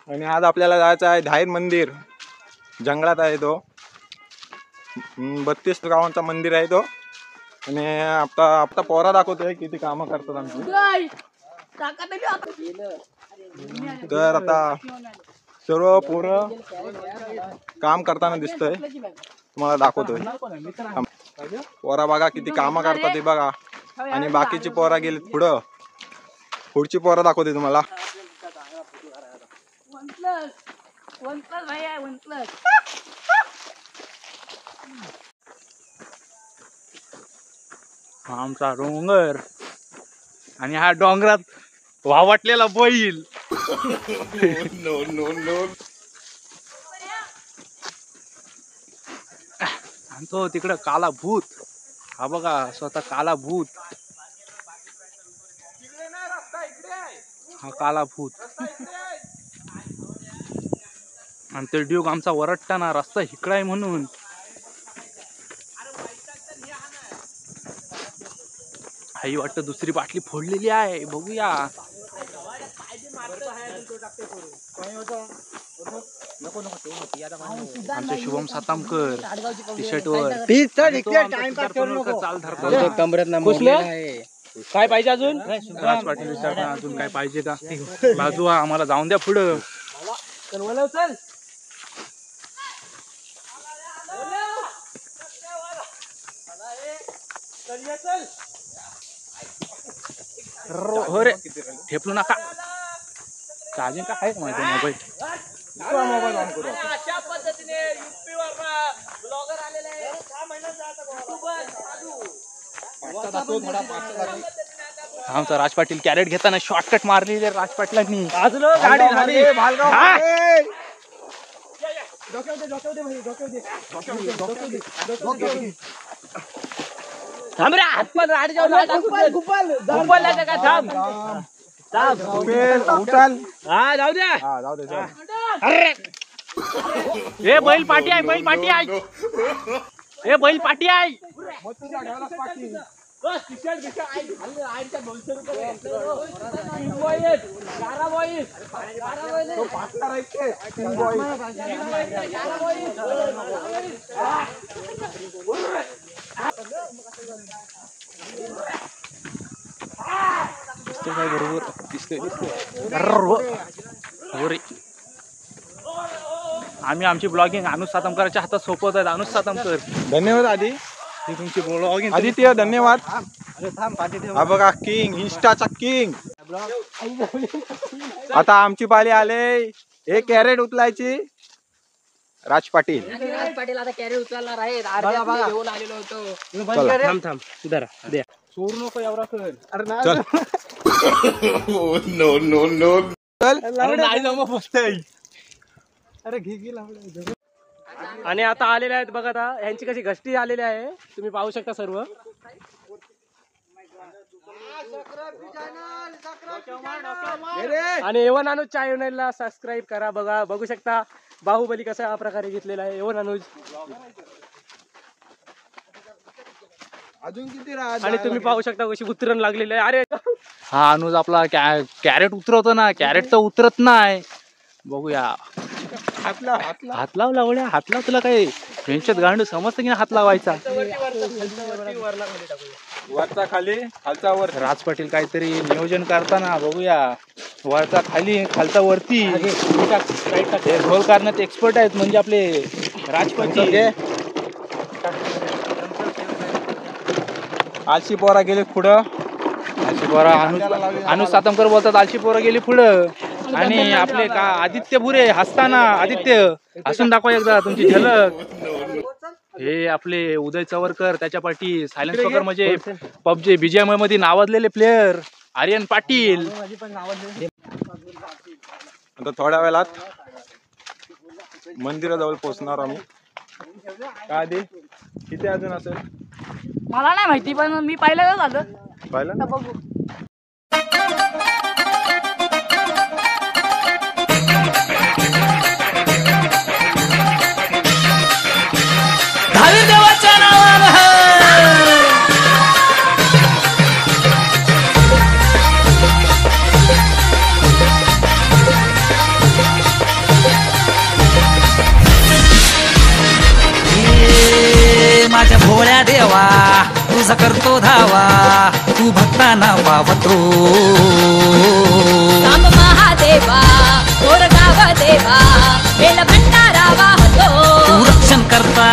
आणि आज आपल्याला जायचं आहे धाईर मंदिर. जंगलात आहे तो. 32 गावांचा मंदिर आहे तो. आणि आता पोरा दाखवतोय किती कामं करतात आमची. तर आता सर्व पोरं काम करताना दिसतंय, तुम्हाला दाखवतोय. पोरा बघा किती कामं करतात ते बघा. आणि बाकीची पोरा गेली पुढं. पुढची पोरा दाखवते तुम्हाला. आमचा डोंगर आणि हा डोंगरात वावटलेला बैल. No no no. आणि तो तिकडं काला भूत. हा बघा स्वतः काला भूत. हा काला भूत. आणि ते ड्यूक आमचा वरटताना रस्ता हिकडाय म्हणून. आई वाटतं दुसरी बाटली फोडलेली आहे, बघूया. आमच्या शुभम सातामकर टी शर्ट वर चाल धरतो. काय पाहिजे अजून? राज पाटील विचारता अजून काय पाहिजे का? बाजू आम्हाला जाऊन द्या पुढं. हो रे, ठेपलू नका. चार्जिंग का आहे का माझा मोबाईल? मोबाईल ऑन करू. अशा पद्धतीने युपीवर ब्लॉगर आलेले आहे. 6 महिन्याचा आमचा राज पाटील कॅरेट घेताना शॉर्टकट मारलेले राज पाटलांनी. गाडी झाली. थांब रे, हातपाय राड जाऊ का? थांब उचल. हा जाऊ द्या. जाऊ दे. अरे ए बैल पाटी आहे, बैल पाटी आहे. ए बैल पाटी आहे. काय बरोबर दिसतोय. आम्ही आमची ब्लॉगिंग अनुज सातमकरच्या हातात सोपवत आहेत. अनुज सातमकर धन्यवाद आधी. ही तुमची ब्लॉगिंग. आदित्य धन्यवाद. हा बघा किंग, इंस्टाचा किंग. आता आमची पाळी आले. एक कॅरेट उचलायची. राज पाटील आता कॅरेट उचलणार आहे. घेऊन आलेलो होतो. थांब सुधारा द्या. सोडू नको एवढा कर. चल. No no no. चल. नाही जमा बसतय. अरे घे लावलं. आणि आता आलेले आहेत बघा. आता यांची कशी घष्टी आलेली आहे, तुम्ही पाहू शकता सर्व. आणि एवन अनुज चॅनलला सबस्क्राईब करा. बघू शकता बाहुबली कशा प्रकारे घेतलेला आहे एवन अनुज. अजून किती आणि तुम्ही पाहू शकता कशी उतरण लागलेली आहे. अरे हा अनुज आपला कॅरेट उतरवतो ना, कॅरेट तर उतरत नाही. बघूया. हात लाव लावल्या. हात लाव. तुला काय टेन्शन गांड समजतं की हात लावायचा. वरचा खाली, खालचा वर. राज पाटील काहीतरी नियोजन करताना बघूया. वरचा खाली, खालचा वरती. हे रोल करण्यात एक्सपर्ट आहेत म्हणजे आपले राज पाटील. आलशी पोरा गेले पुढं. आलशी पोरा अनुज सातमकर बोलतात. आलशी पोरा गेली पुढं. आणि आपले का आदित्य भुरे हसताना. आदित्य हसून दाखवा एकदा तुमची झलक. हे आपले उदय चवरकर, त्याच्या पाठी सायलेन्स वॉकर म्हणजे पबजी BGMI मध्ये नावाजलेले प्लेयर आर्यन पाटील. आता थोड्या वेळात मंदिराजवळ पोहोचणार आम्ही. का आधी किती अजून असेल मला नाही माहिती, पण मी पाहिलं झालं. पाहिलं. बघू. देवाच्या नावानं माझ्या देवा तुझा करतो धावा तू भक्तांना पावतो सांब महादेवा कोरगाव देवा बेल भंडारा वाहतो तू रक्षण करता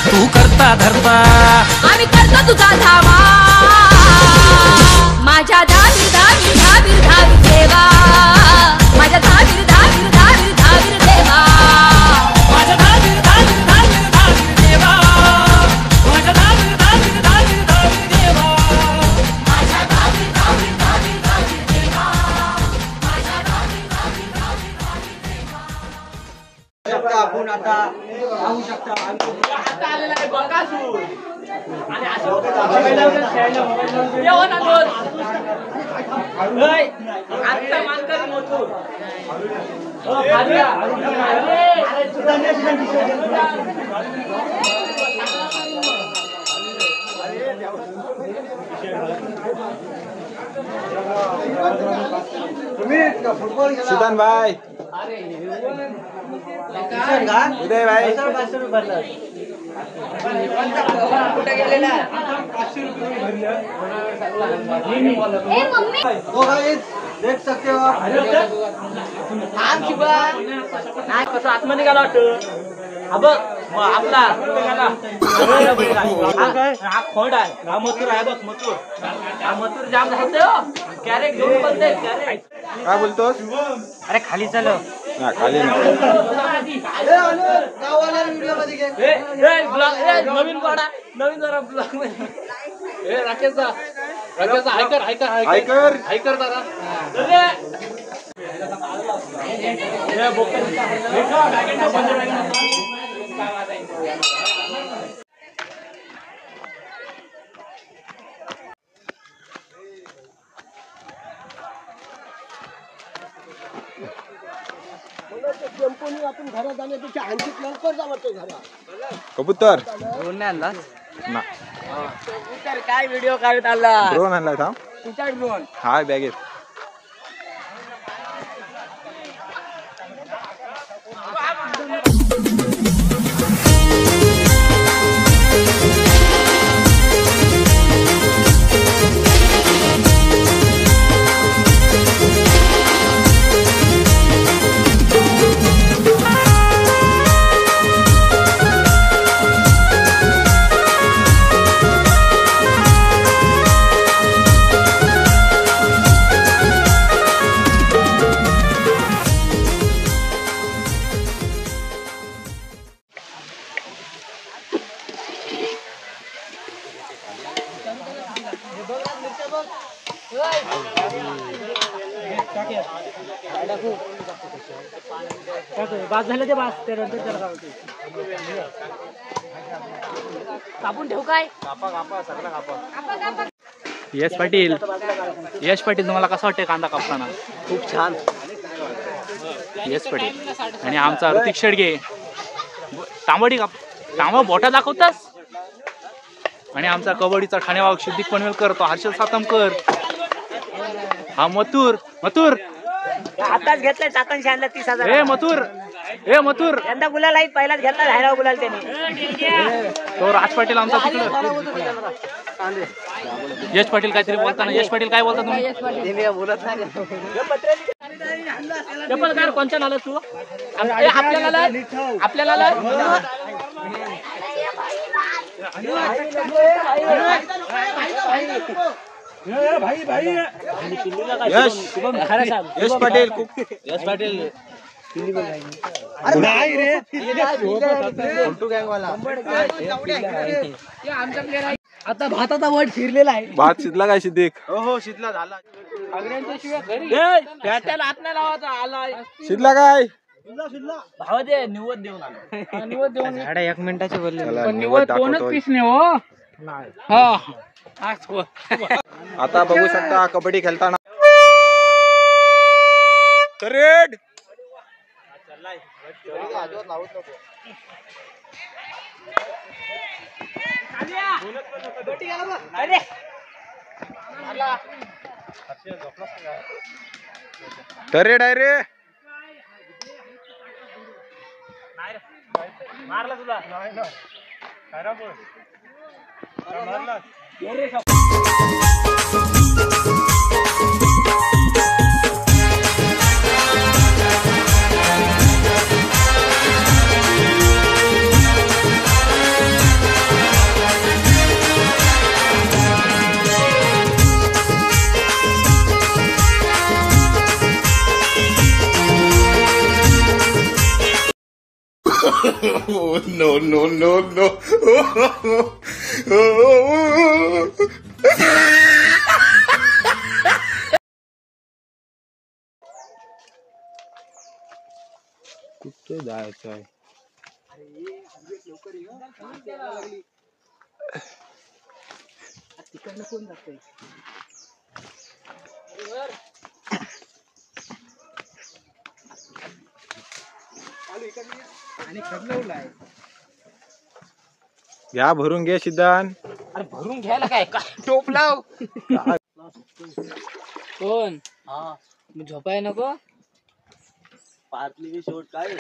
तू करता धरता आम्ही करतो तुझा धावा माझ्या धावीर धावीर धावीर धावीर देवा माझ्या धावीर धावीर धावीर धावीर देवा माझ्या धावीर धावीर धावीर धावीर देवा माझ्या धावीर धावीर धावीर धावीर देवा माझ्या धावीर धावीर धावीर धावीर देवा माझ्या धावीर धावीर धावीर धावीर देवा आपण आता पाहू शकता आता आलेला आहे बकासूर आणि असं आता मानकर मोठूर सिद्धांत भाई उदय भाई देख सकते हो कसं आत्मा निघाला वाटतं हा बघ आपला हा खोंड आहे हा मथुर आहे बघ मथुर हा मथुर जाम झालं कॅरेट घेऊन बनते कॅरेट काय बोलतोस? अरे खाली चल ना खाली नाही. नवीन पाडा नवीन जरा ब्लॉग मध्ये राकेशचा ऐकर ऐकर दादा आपण घरात जाण्यापेक्षा आणखी लवकर जावतो घरा कबूतर ड्रोन नाही आणला ना कबूतर काय व्हिडिओ काढत आला ड्रोन आणलाय थांब. तुझा ड्रोन हाय बॅगेत बास झालं ते बास त्यानंतर त्याला कापून ठेवू काय यश पाटील तुम्हाला कसं वाटतंय कांदा कापताना? खूप छान यश पाटील आणि आमचा ऋतिक शेडगे तांबडी बोटा दाखवतास आणि आमचा कबड्डीचा ठाणेवाग सिद्दीक पनवेलकर तो हर्षल सातमकर हा मथुर आताच घेतलाय टाकन आणला 30,000 ए मथुर यंदा गुलाल आहे पहिलाच घेतला राहिला गुलाल त्याने तो राज पाटील आमचा तिकडं यश पाटील काहीतरी बोलताना यश पाटील काय बोलता तुम्ही? बोलत नाही कोणच्या नाला तू आपल्याला यश पाटील नाही रे आता भाताचा वट फिरलेला आहे भात शिजला काय सिद्दीक? हो शिजला झाला त्याला हात नाही लावायचा आला शिजला काय? भाव दे निवड देऊन आलो निवड देऊन 1 मिनिटाचे बोलले चला, निवड दाखवतोय. आता बघू शकता कबड्डी खेळताना रेड रेड आहे रे मारला तुला कुठे जायचं आहे? घ्या भरून घे सिद्धांत. अरे भरून घ्यायला काय काय टोप लाव. कोण मग झोपाय नको. पार्टली शेवट काय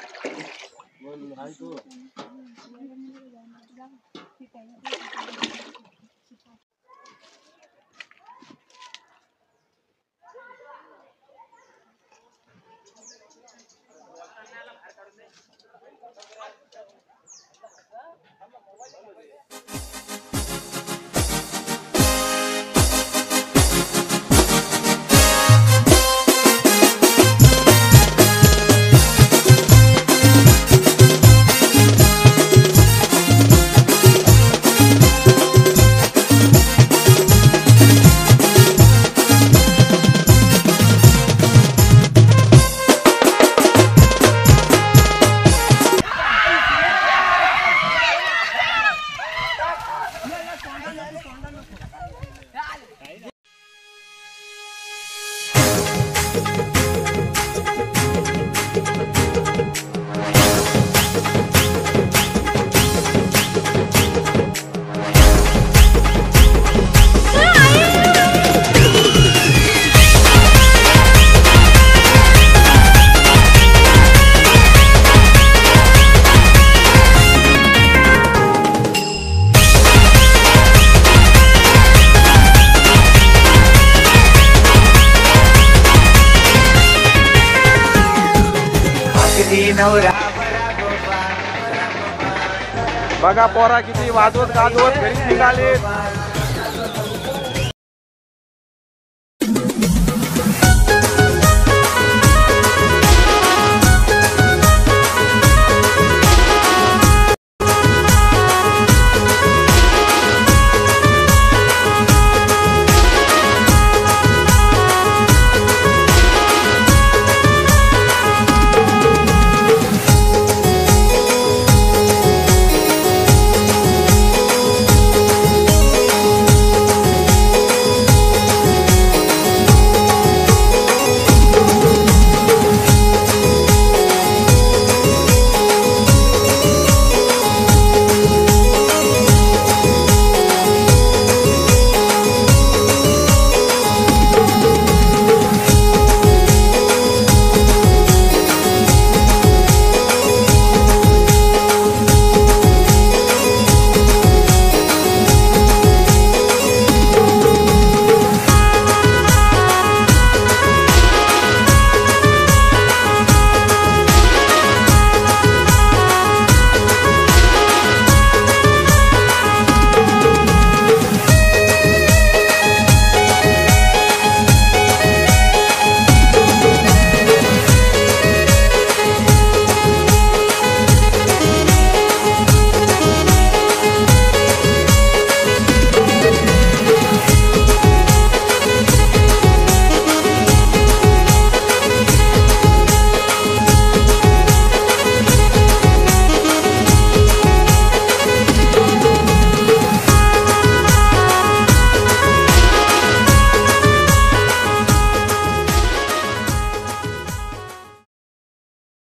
बघा पोरा किती वाजवत गाजवत घरी निघाले.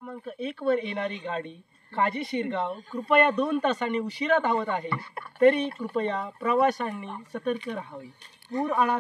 क्रमांक 1 वर येणारी गाडी काजी शिरगाव कृपया 2 तासांनी उशिरा धावत आहे. तरी कृपया प्रवाशांनी सतर्क राहावे. पूर आळा